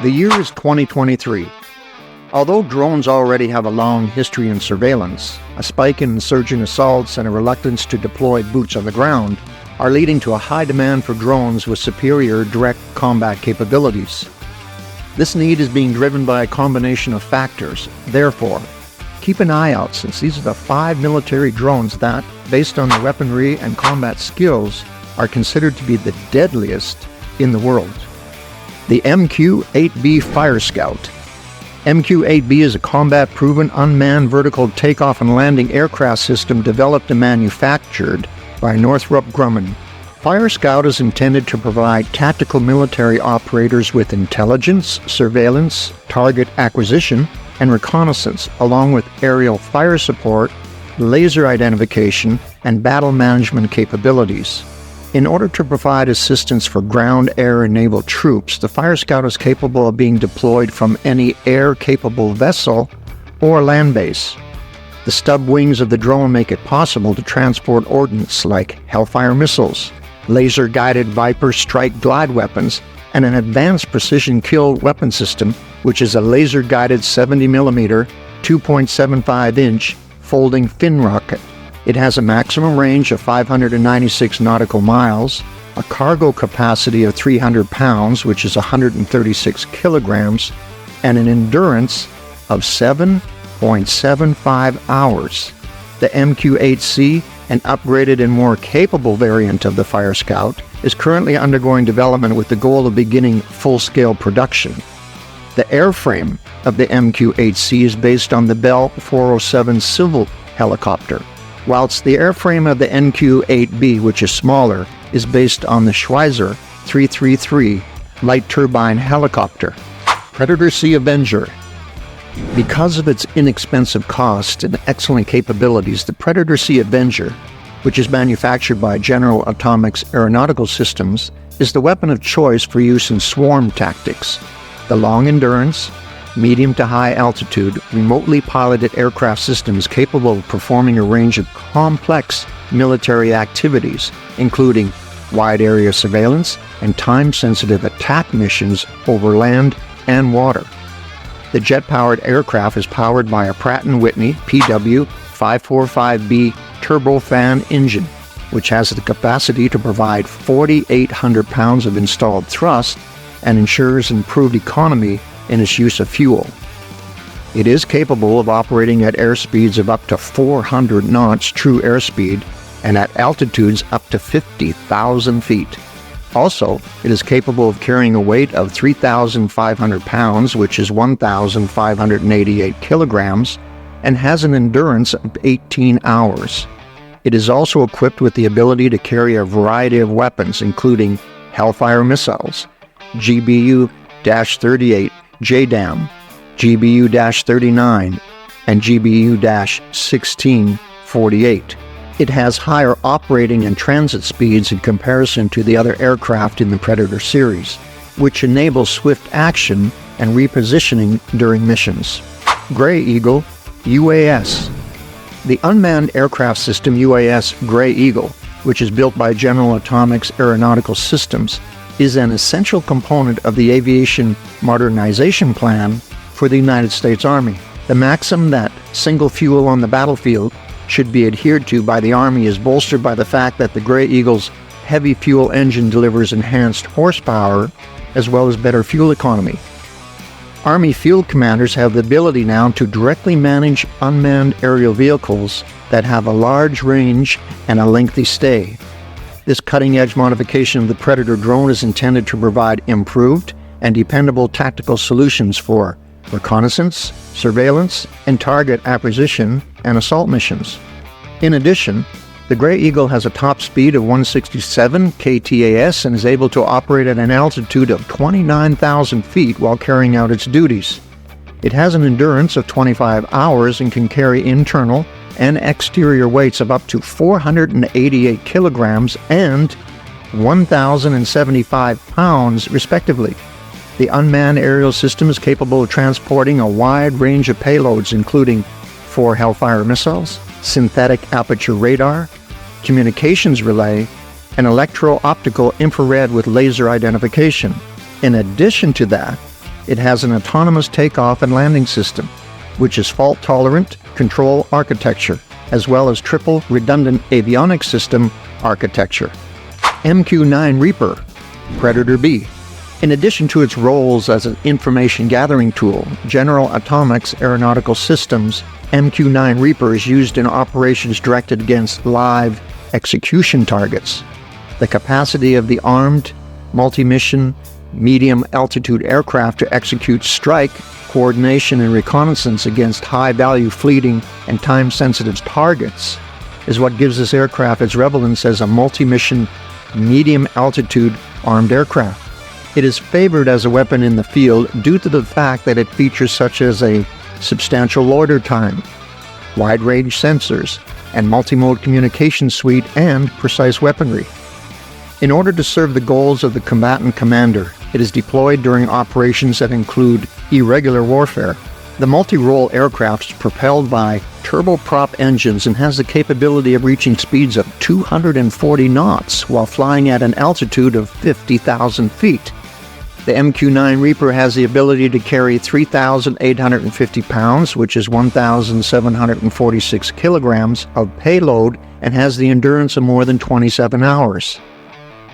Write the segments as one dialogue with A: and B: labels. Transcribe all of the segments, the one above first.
A: The year is 2023. Although drones already have a long history in surveillance, a spike in insurgent assaults and a reluctance to deploy boots on the ground are leading to a high demand for drones with superior direct combat capabilities. This need is being driven by a combination of factors. Therefore, keep an eye out, since these are the 5 military drones that, based on their weaponry and combat skills, are considered to be the deadliest in the world. The MQ-8B Fire Scout. MQ-8B is a combat-proven unmanned vertical takeoff and landing aircraft system developed and manufactured by Northrop Grumman. Fire Scout is intended to provide tactical military operators with intelligence, surveillance, target acquisition, and reconnaissance, along with aerial fire support, laser identification, and battle management capabilities. In order to provide assistance for ground, air, and naval troops, the Fire Scout is capable of being deployed from any air-capable vessel or land base. The stub wings of the drone make it possible to transport ordnance like Hellfire missiles, laser-guided Viper strike glide weapons, and an advanced precision kill weapon system, which is a laser-guided 70mm, 2.75-inch folding fin rocket. It has a maximum range of 596 nautical miles, a cargo capacity of 300 pounds, which is 136 kilograms, and an endurance of 7.75 hours. The MQ-8C, an upgraded and more capable variant of the Fire Scout, is currently undergoing development with the goal of beginning full-scale production. The airframe of the MQ-8C is based on the Bell 407 civil helicopter, whilst the airframe of the MQ-8B, which is smaller, is based on the Schweizer 333 light turbine helicopter. Predator Sea Avenger. Because of its inexpensive cost and excellent capabilities, the Predator Sea Avenger, which is manufactured by General Atomics Aeronautical Systems, is the weapon of choice for use in swarm tactics. The long endurance, medium to high altitude, remotely piloted aircraft systems capable of performing a range of complex military activities, including wide area surveillance and time-sensitive attack missions over land and water. The jet-powered aircraft is powered by a Pratt & Whitney PW545B turbofan engine, which has the capacity to provide 4,800 pounds of installed thrust and ensures improved economy in its use of fuel. It is capable of operating at airspeeds of up to 400 knots true airspeed and at altitudes up to 50,000 feet. Also, it is capable of carrying a weight of 3,500 pounds, which is 1,588 kilograms, and has an endurance of 18 hours. It is also equipped with the ability to carry a variety of weapons, including Hellfire missiles, GBU-38 JDAM, GBU-39, and GBU-1648. It has higher operating and transit speeds in comparison to the other aircraft in the Predator series, which enables swift action and repositioning during missions. Gray Eagle UAS. The unmanned aircraft system UAS Gray Eagle, which is built by General Atomics Aeronautical Systems, is an essential component of the aviation modernization plan for the United States Army. The maxim that single fuel on the battlefield should be adhered to by the Army is bolstered by the fact that the Gray Eagle's heavy fuel engine delivers enhanced horsepower as well as better fuel economy. Army field commanders have the ability now to directly manage unmanned aerial vehicles that have a large range and a lengthy stay. This cutting-edge modification of the Predator drone is intended to provide improved and dependable tactical solutions for reconnaissance, surveillance, and target acquisition and assault missions. In addition, the Gray Eagle has a top speed of 167 ktas and is able to operate at an altitude of 29,000 feet while carrying out its duties. It has an endurance of 25 hours and can carry internal and exterior weights of up to 488 kilograms and 1,075 pounds, respectively. The unmanned aerial system is capable of transporting a wide range of payloads, including 4 Hellfire missiles, synthetic aperture radar, communications relay, and electro-optical infrared with laser identification. In addition to that, It has an autonomous takeoff and landing system, which is fault-tolerant control architecture, as well as triple redundant avionics system architecture. MQ-9 Reaper, Predator B. In addition to its roles as an information gathering tool, General Atomics Aeronautical Systems MQ-9 Reaper is used in operations directed against live execution targets. The capacity of the armed, multi-mission, medium-altitude aircraft to execute strike, coordination, and reconnaissance against high-value fleeting and time-sensitive targets is what gives this aircraft its relevance as a multi-mission, medium-altitude armed aircraft. It is favored as a weapon in the field due to the fact that it features such as a substantial loiter time, wide-range sensors, and multi-mode communication suite and precise weaponry. In order to serve the goals of the combatant commander, it is deployed during operations that include irregular warfare. The multi-role aircraft is propelled by turboprop engines and has the capability of reaching speeds of 240 knots while flying at an altitude of 50,000 feet. The MQ-9 Reaper has the ability to carry 3,850 pounds, which is 1,746 kilograms, of payload and has the endurance of more than 27 hours.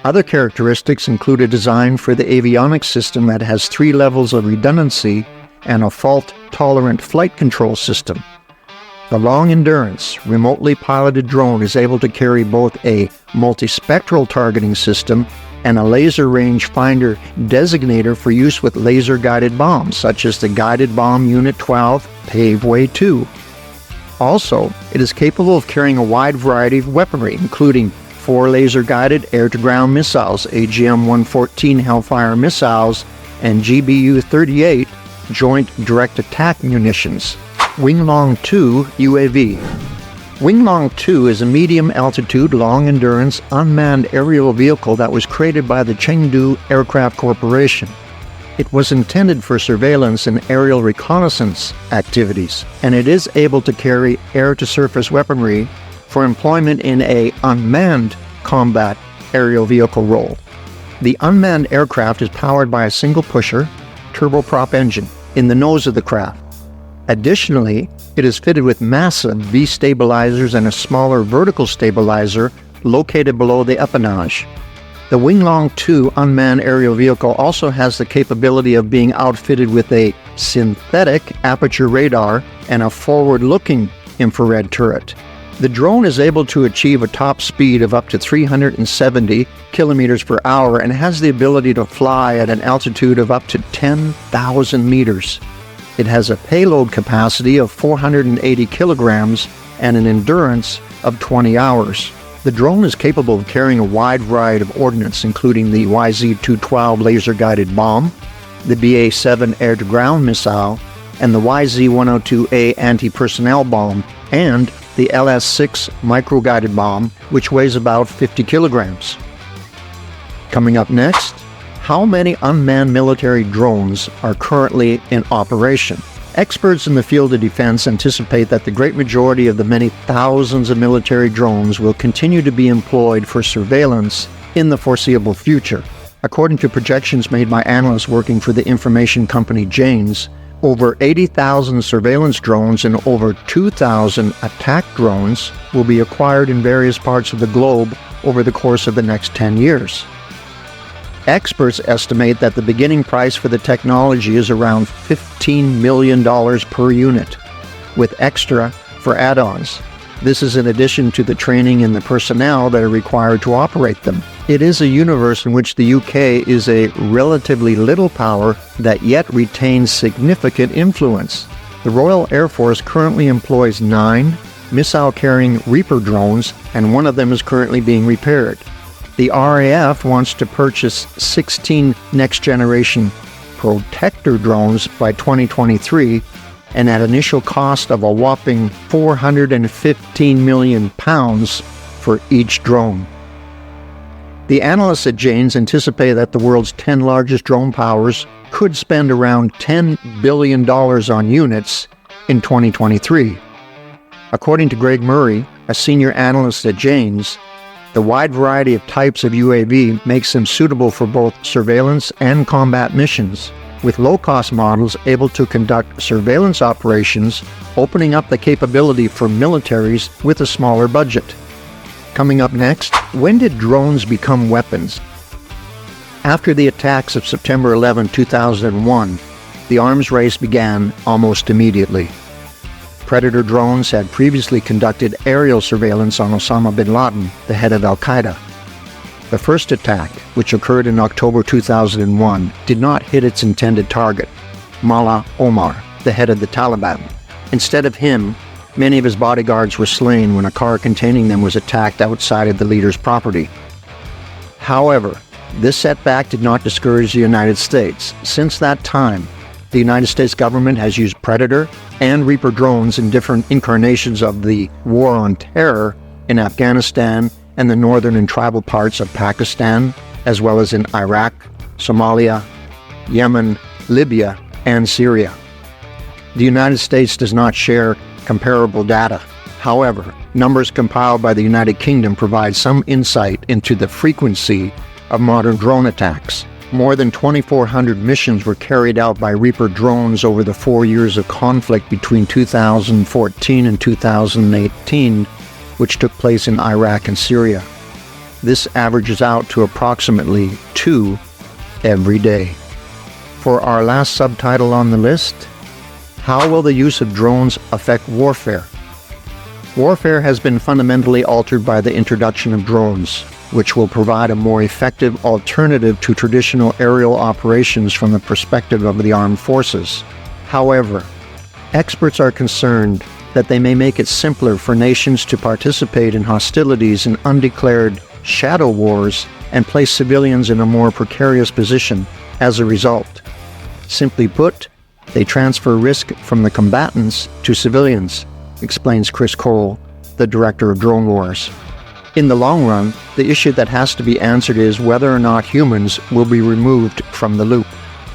A: Other characteristics include a design for the avionics system that has 3 levels of redundancy and a fault-tolerant flight control system. The long-endurance, remotely piloted drone is able to carry both a multispectral targeting system and a laser range finder designator for use with laser-guided bombs, such as the Guided Bomb Unit 12 Paveway 2. Also, it is capable of carrying a wide variety of weaponry, including 4 laser-guided air-to-ground missiles, AGM-114 Hellfire missiles, and GBU-38 Joint Direct Attack munitions. Winglong 2 UAV. Winglong 2 is a medium-altitude, long-endurance, unmanned aerial vehicle that was created by the Chengdu Aircraft Corporation. It was intended for surveillance and aerial reconnaissance activities, and it is able to carry air-to-surface weaponry for employment in an unmanned combat aerial vehicle role. The unmanned aircraft is powered by a single-pusher, turboprop engine in the nose of the craft. Additionally, it is fitted with massive V-stabilizers and a smaller vertical stabilizer located below the empennage. The Winglong 2 unmanned aerial vehicle also has the capability of being outfitted with a synthetic aperture radar and a forward-looking infrared turret. The drone is able to achieve a top speed of up to 370 kilometers per hour and has the ability to fly at an altitude of up to 10,000 meters. It has a payload capacity of 480 kilograms and an endurance of 20 hours. The drone is capable of carrying a wide variety of ordnance, including the YZ-212 laser-guided bomb, the BA-7 air-to-ground missile, and the YZ-102A anti-personnel bomb, and the LS-6 micro-guided bomb, which weighs about 50 kilograms. Coming up next, how many unmanned military drones are currently in operation? Experts in the field of defense anticipate that the great majority of the many thousands of military drones will continue to be employed for surveillance in the foreseeable future. According to projections made by analysts working for the information company Janes, over 80,000 surveillance drones and over 2,000 attack drones will be acquired in various parts of the globe over the course of the next 10 years. Experts estimate that the beginning price for the technology is around $15 million per unit, with extra for add-ons. This is in addition to the training and the personnel that are required to operate them. It is a universe in which the UK is a relatively little power that yet retains significant influence. The Royal Air Force currently employs 9 missile-carrying Reaper drones, and one of them is currently being repaired. The RAF wants to purchase 16 next-generation Protector drones by 2023, and at initial cost of a whopping £415 million for each drone. The analysts at Janes anticipate that the world's 10 largest drone powers could spend around $10 billion on units in 2023. According to Greg Murray, a senior analyst at Janes, the wide variety of types of UAV makes them suitable for both surveillance and combat missions. with low-cost models able to conduct surveillance operations, opening up the capability for militaries with a smaller budget. Coming up next, when did drones become weapons? After the attacks of September 11, 2001, the arms race began almost immediately. Predator drones had previously conducted aerial surveillance on Osama bin Laden, the head of Al-Qaeda. The first attack, which occurred in October 2001, did not hit its intended target, Mullah Omar, the head of the Taliban. Instead of him, many of his bodyguards were slain when a car containing them was attacked outside of the leader's property. However, this setback did not discourage the United States. Since that time, the United States government has used Predator and Reaper drones in different incarnations of the War on Terror in Afghanistan and the northern and tribal parts of Pakistan, as well as in Iraq, Somalia, Yemen, Libya, and Syria. The United States does not share comparable data. However, numbers compiled by the United Kingdom provide some insight into the frequency of modern drone attacks. More than 2,400 missions were carried out by Reaper drones over the 4 years of conflict between 2014 and 2018, which took place in Iraq and Syria. This averages out to approximately 2 every day. For our last subtitle on the list, how will the use of drones affect warfare? Warfare has been fundamentally altered by the introduction of drones, which will provide a more effective alternative to traditional aerial operations from the perspective of the armed forces. However, experts are concerned that they may make it simpler for nations to participate in hostilities in undeclared shadow wars and place civilians in a more precarious position as a result. Simply put, they transfer risk from the combatants to civilians, explains Chris Cole, the director of Drone Wars. In the long run, the issue that has to be answered is whether or not humans will be removed from the loop.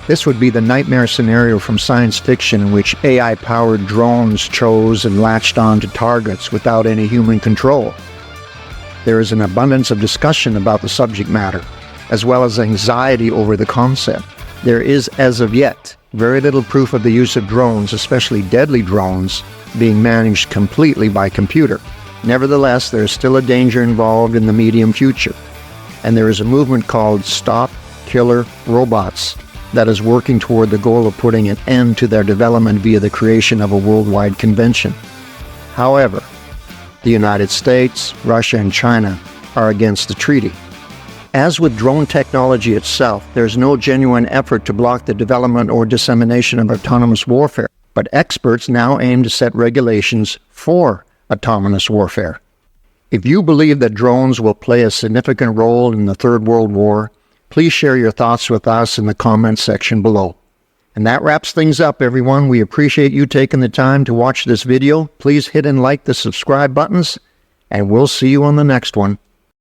A: This would be the nightmare scenario from science fiction in which AI-powered drones chose and latched on to targets without any human control. There is an abundance of discussion about the subject matter, as well as anxiety over the concept. There is, as of yet, very little proof of the use of drones, especially deadly drones, being managed completely by computer. Nevertheless, there is still a danger involved in the medium future, and there is a movement called Stop Killer Robots that is working toward the goal of putting an end to their development via the creation of a worldwide convention. However, the United States, Russia, and China are against the treaty. As with drone technology itself, there is no genuine effort to block the development or dissemination of autonomous warfare, but experts now aim to set regulations for autonomous warfare. If you believe that drones will play a significant role in the Third World War, please share your thoughts with us in the comments section below. And that wraps things up, everyone. We appreciate you taking the time to watch this video. Please hit and like the subscribe buttons, and we'll see you on the next one.